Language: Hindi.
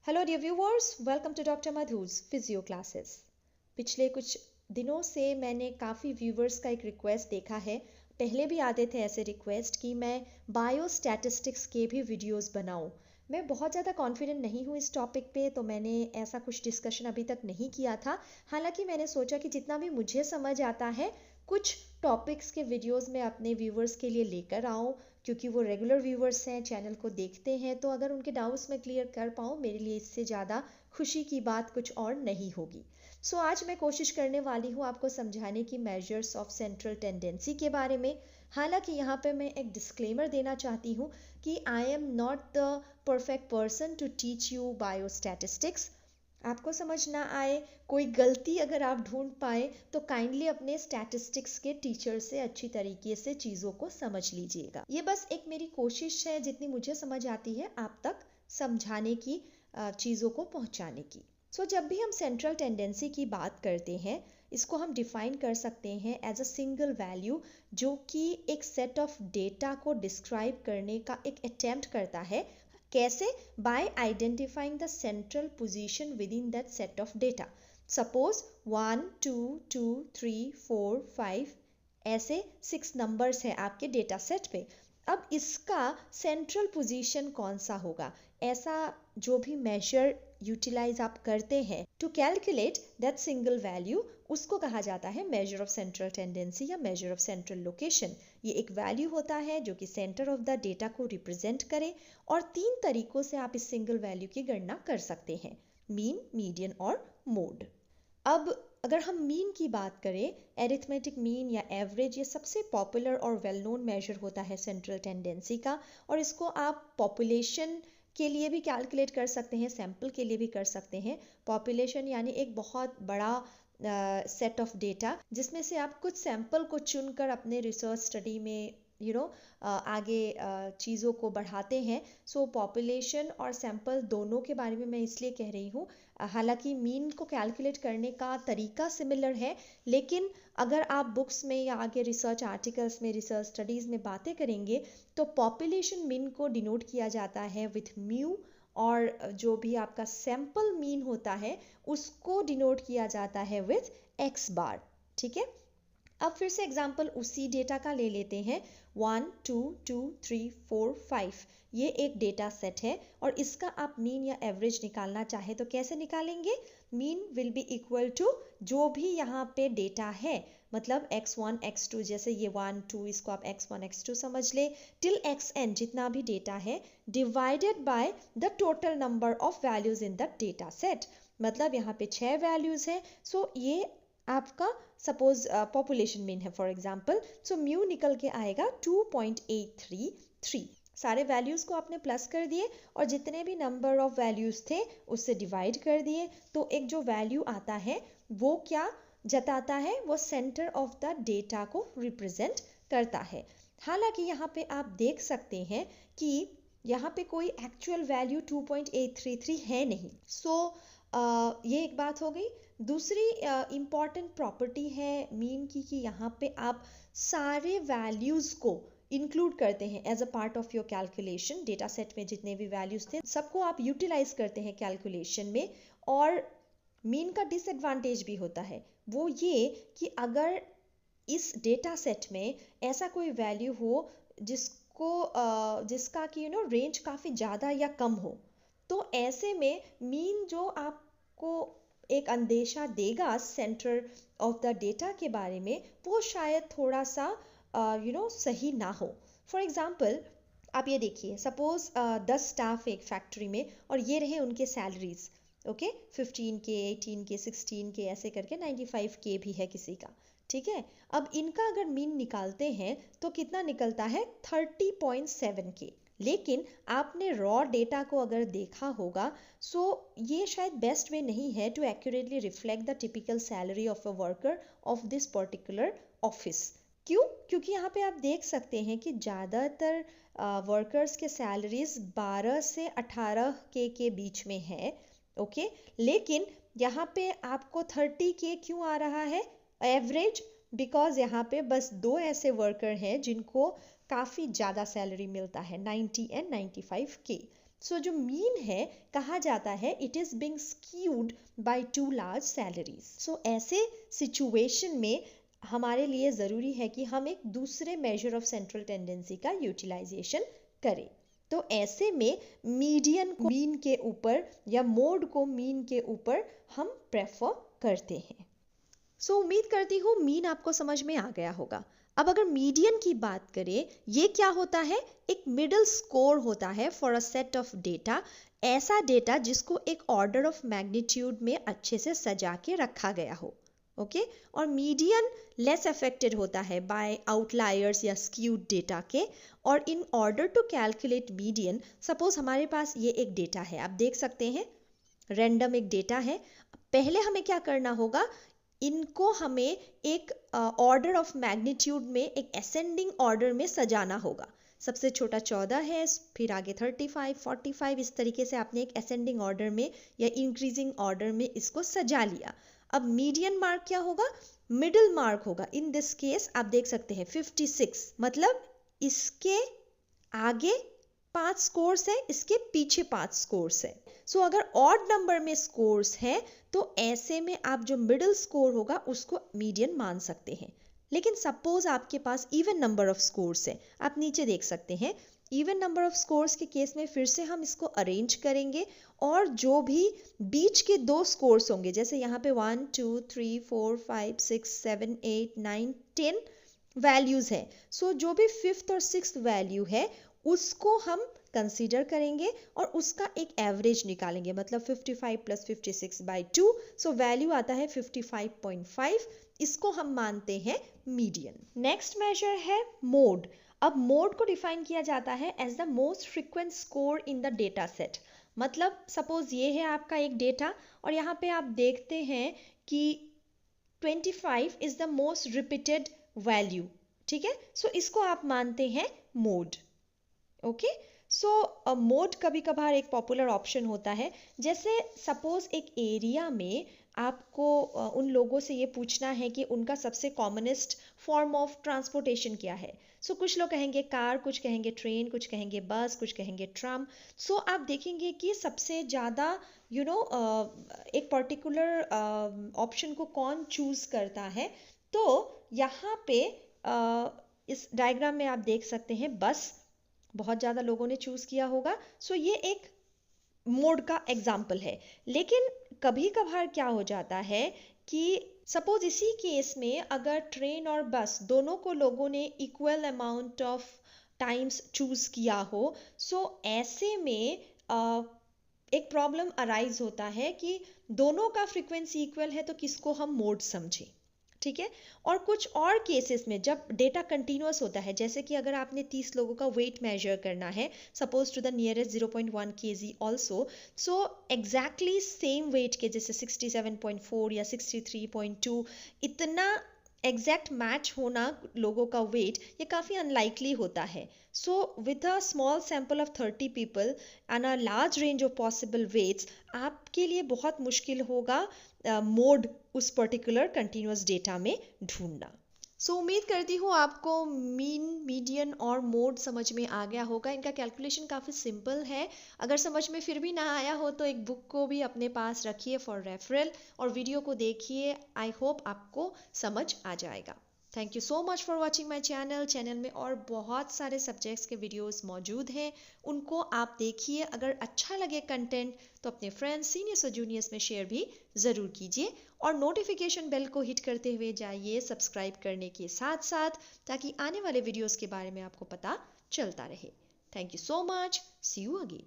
Hello dear viewers, welcome to doctor Madhu's physio classes. पिछले कुछ दिनों से मैंने काफ़ी व्यूवर्स का एक रिक्वेस्ट देखा है। पहले भी आते थे ऐसे रिक्वेस्ट कि मैं बायोस्टैटिस्टिक्स के भी वीडियोस बनाऊं। मैं बहुत ज़्यादा कॉन्फिडेंट नहीं हूँ इस टॉपिक पे, तो मैंने ऐसा कुछ डिस्कशन अभी तक नहीं किया था। हालांकि मैंने सोचा कि जितना भी मुझे समझ आता है कुछ टॉपिक्स के वीडियोस में अपने व्यूवर्स के लिए लेकर आऊँ, क्योंकि वो रेगुलर व्यूवर्स हैं, चैनल को देखते हैं, तो अगर उनके डाउट्स मैं क्लियर कर पाऊँ मेरे लिए इससे ज़्यादा खुशी की बात कुछ और नहीं होगी। सो आज मैं कोशिश करने वाली हूँ आपको समझाने की मेजर्स ऑफ सेंट्रल टेंडेंसी के बारे में। हालांकि यहाँ पे मैं एक डिस्क्लेमर देना चाहती हूँ कि I am not the perfect person to teach you biostatistics. आपको समझ ना आए, कोई गलती अगर आप ढूंढ पाए तो काइंडली अपने स्टैटिस्टिक्स के टीचर से अच्छी तरीके से चीज़ों को समझ लीजिएगा। ये बस एक मेरी कोशिश है जितनी मुझे समझ आती है आप तक समझाने की, चीज़ों को पहुंचाने की। जब भी हम सेंट्रल टेंडेंसी की बात करते हैं, इसको हम डिफाइन कर सकते हैं एज अ सिंगल वैल्यू जो कि एक सेट ऑफ डेटा को डिस्क्राइब करने का एक अटेम्प्ट करता है। कैसे? Bye identifying the central position with in that set of data. Suppose 1 2 2 3 4 5 ऐसे 6 नंबर्स हैं आपके डेटा सेट पे। अब इसका सेंट्रल पोजीशन कौन सा होगा, ऐसा जो भी मेजर यूटिलाइज आप करते हैं to calculate that single value, उसको कहा जाता है मेजर ऑफ सेंट्रल टेंडेंसी या मेजर ऑफ सेंट्रल लोकेशन। ये एक वैल्यू होता है जो कि सेंटर ऑफ द डेटा को रिप्रेजेंट करे, और 3 तरीकों से आप इस सिंगल वैल्यू की गणना कर सकते हैं: मीन, मीडियन और मोड। अब अगर हम मीन की बात करें, एरिथमेटिक मीन या एवरेज, ये सबसे पॉपुलर और वेल नोन मेजर होता है सेंट्रल टेंडेंसी का, और इसको आप पॉपुलेशन के लिए भी कैलकुलेट कर सकते हैं, सैंपल के लिए भी कर सकते हैं। पॉपुलेशन यानी एक बहुत बड़ा सेट ऑफ डेटा जिसमें से आप कुछ सैंपल को चुनकर अपने रिसर्च स्टडी में आगे चीज़ों को बढ़ाते हैं। पॉपुलेशन और सैंपल दोनों के बारे में मैं इसलिए कह रही हूँ। हालांकि मीन को कैलकुलेट करने का तरीका सिमिलर है, लेकिन अगर आप बुक्स में या आगे रिसर्च आर्टिकल्स में, रिसर्च स्टडीज़ में बातें करेंगे तो पॉपुलेशन मीन को डिनोट किया जाता है विथ म्यू, और जो भी आपका सैंपल मीन होता है उसको डिनोट किया जाता है विथ एक्स बार। ठीक है, अब फिर से एग्जाम्पल उसी डेटा का ले लेते हैं। 1 2 2 3 4 5 ये एक डेटा सेट है, और इसका आप मीन या एवरेज निकालना चाहे तो कैसे निकालेंगे? Mean will be equal to जो भी यहाँ पे डेटा है, मतलब x1 x2, जैसे ये 1 2, इसको आप x1 x2 समझ ले, टिल xn जितना भी डेटा है, divided by the total number of values in the data set. मतलब यहाँ पे 6 वैल्यूज है। ये आपका सपोज पॉपुलेशन मीन है फॉर एग्जांपल, म्यू निकल के आएगा 2.833। सारे वैल्यूज को आपने प्लस कर दिए और जितने भी नंबर ऑफ वैल्यूज थे उससे डिवाइड कर दिए, तो एक जो वैल्यू आता है वो क्या जताता है? वो सेंटर ऑफ द डेटा को रिप्रेजेंट करता है। हालांकि यहाँ पे आप देख सकते हैं कि यहाँ पे कोई एक्चुअल वैल्यू 2.833 है नहीं। ये एक बात हो गई। दूसरी इम्पॉर्टेंट प्रॉपर्टी है मीन की कि यहाँ पे आप सारे वैल्यूज़ को इंक्लूड करते हैं as a part of your calculation. Data set में जितने भी वैल्यूज़ थे सबको आप यूटिलाइज करते हैं कैलकुलेशन में। और मीन का डिसएडवांटेज भी होता है, वो ये कि अगर इस डेटा सेट में ऐसा कोई वैल्यू हो जिसका कि रेंज काफ़ी ज़्यादा या कम हो, तो ऐसे में मीन जो आपको एक अंदेशा देगा सेंटर ऑफ द डेटा के बारे में, वो शायद थोड़ा सा सही ना हो। फॉर एग्जांपल आप ये देखिए, सपोज 10 स्टाफ एक फैक्ट्री में, और ये रहे उनके salaries. Okay, 15K 18K 16K ऐसे करके 95K भी है किसी का। ठीक है, अब इनका अगर मीन निकालते हैं तो कितना निकलता है? 30.7K। लेकिन आपने रॉ डेटा को अगर देखा होगा, ये शायद बेस्ट वे नहीं है to accurately reflect the typical salary of a worker of this particular office. क्यों? क्योंकि यहाँ पे आप देख सकते हैं कि ज़्यादातर वर्कर्स के सैलरीज 12 से 18K के बीच में है। ओके, लेकिन यहाँ पे आपको 30K क्यों आ रहा है एवरेज? बिकॉज यहाँ पे बस 2 ऐसे वर्कर हैं जिनको काफ़ी ज़्यादा सैलरी मिलता है, 90 एंड 95K। सो जो मीन है कहा जाता है it is being skewed by two large salaries. So ऐसे सिचुएशन में हमारे लिए ज़रूरी है कि हम एक दूसरे मेजर ऑफ सेंट्रल टेंडेंसी का यूटिलाइजेशन करें। तो ऐसे में मीडियन को मीन के ऊपर या मोड को मीन के ऊपर हम प्रेफर करते हैं। सो उम्मीद करती हूँ मीन आपको समझ में आ गया होगा। अब अगर मीडियन की बात करें, ये क्या होता है? एक मिडिल स्कोर होता है for a set of data, ऐसा डेटा जिसको एक ऑर्डर ऑफ मैग्नीट्यूड में अच्छे से सजा के रखा गया हो। ओके और मीडियन लेस अफेक्टेड होता है बाय आउटलायर्स या स्क्यूड डेटा के। और in order to calculate median, suppose हमारे पास ये एक डेटा है, आप देख सकते हैं रैंडम एक डेटा है। पहले हमें क्या करना होगा, इनको हमें एक ऑर्डर ऑफ मैग्नीट्यूड में एक असेंडिंग ऑर्डर में सजाना होगा। सबसे छोटा 14 है, फिर आगे 35, 45, इस तरीके से आपने एक असेंडिंग ऑर्डर में या इंक्रीजिंग ऑर्डर में इसको सजा लिया। अब मीडियन मार्क क्या होगा? मिडिल मार्क होगा। इन दिस केस आप देख सकते हैं 56, मतलब इसके आगे 5 स्कोर्स है, इसके पीछे 5 स्कोर्स है। सो अगर ऑड नंबर में स्कोर्स है तो ऐसे में आप जो मिडिल स्कोर होगा उसको मीडियन मान सकते हैं। लेकिन सपोज आपके पास इवन नंबर ऑफ स्कोर्स है, आप नीचे देख सकते हैं इवन नंबर ऑफ स्कोर्स के केस में फिर से हम इसको अरेंज करेंगे और जो भी बीच के 2 स्कोर्स होंगे, जैसे यहाँ पे 1 2 3 4 5 6 7 8 9 10 वैल्यूज है। सो जो भी 5th और 6th वैल्यू है उसको हम कंसीडर करेंगे और उसका एक एवरेज निकालेंगे, मतलब 55 प्लस 56 बाई 2, सो वैल्यू आता है 55.5। इसको हम मानते हैं मीडियन। नेक्स्ट मेजर है मोड। अब मोड को डिफाइन किया जाता है as the most frequent score in the data set. मतलब सपोज ये है आपका एक डेटा और यहाँ पे आप देखते हैं कि 25 is the most repeated value, ठीक है। सो इसको आप मानते हैं मोड। ओके सो मोड कभी कभार एक पॉपुलर ऑप्शन होता है। जैसे सपोज एक एरिया में आपको उन लोगों से ये पूछना है कि उनका सबसे कॉमनेस्ट फॉर्म ऑफ ट्रांसपोर्टेशन क्या है। सो कुछ लोग कहेंगे कार, कुछ कहेंगे ट्रेन, कुछ कहेंगे बस, कुछ कहेंगे ट्राम। सो आप देखेंगे कि सबसे ज़्यादा एक पर्टिकुलर ऑप्शन को कौन चूज करता है। तो यहाँ पे इस डायग्राम में आप देख सकते हैं बस बहुत ज़्यादा लोगों ने चूज किया होगा। सो ये एक मोड का एग्जाम्पल है। लेकिन कभी कभार क्या हो जाता है कि सपोज इसी केस में अगर ट्रेन और बस दोनों को लोगों ने equal amount of times choose किया हो, सो ऐसे में एक प्रॉब्लम अराइज होता है कि दोनों का फ्रीक्वेंसी इक्वल है तो किसको हम मोड समझें, ठीक है। और कुछ और केसेस में जब डेटा कंटिन्यूअस होता है, जैसे कि अगर आपने 30 लोगों का वेट मेजर करना है suppose to the nearest 0.1 kg also, so exactly same weight के जैसे 67.4 या 63.2 इतना एग्जैक्ट मैच होना लोगों का वेट, ये काफ़ी अनलाइकली होता है। So with a small sample of 30 people and a large range of possible weights, आपके लिए बहुत मुश्किल होगा मोड उस पर्टिकुलर कंटिन्यूअस डेटा में ढूंढना। सो उम्मीद करती हूँ आपको मीन, मीडियन और मोड समझ में आ गया होगा। इनका कैलकुलेशन काफ़ी सिंपल है। अगर समझ में फिर भी ना आया हो तो एक बुक को भी अपने पास रखिए फॉर रेफरल और वीडियो को देखिए। आई होप आपको समझ आ जाएगा। Thank you so much for watching my channel में और बहुत सारे सब्जेक्ट्स के वीडियोस मौजूद हैं, उनको आप देखिए। अगर अच्छा लगे कंटेंट तो अपने फ्रेंड्स, सीनियर्स और जूनियर्स में शेयर भी ज़रूर कीजिए और नोटिफिकेशन बेल को हिट करते हुए जाइए सब्सक्राइब करने के साथ साथ, ताकि आने वाले वीडियोस के बारे में आपको पता चलता रहे। Thank you so much, see you again.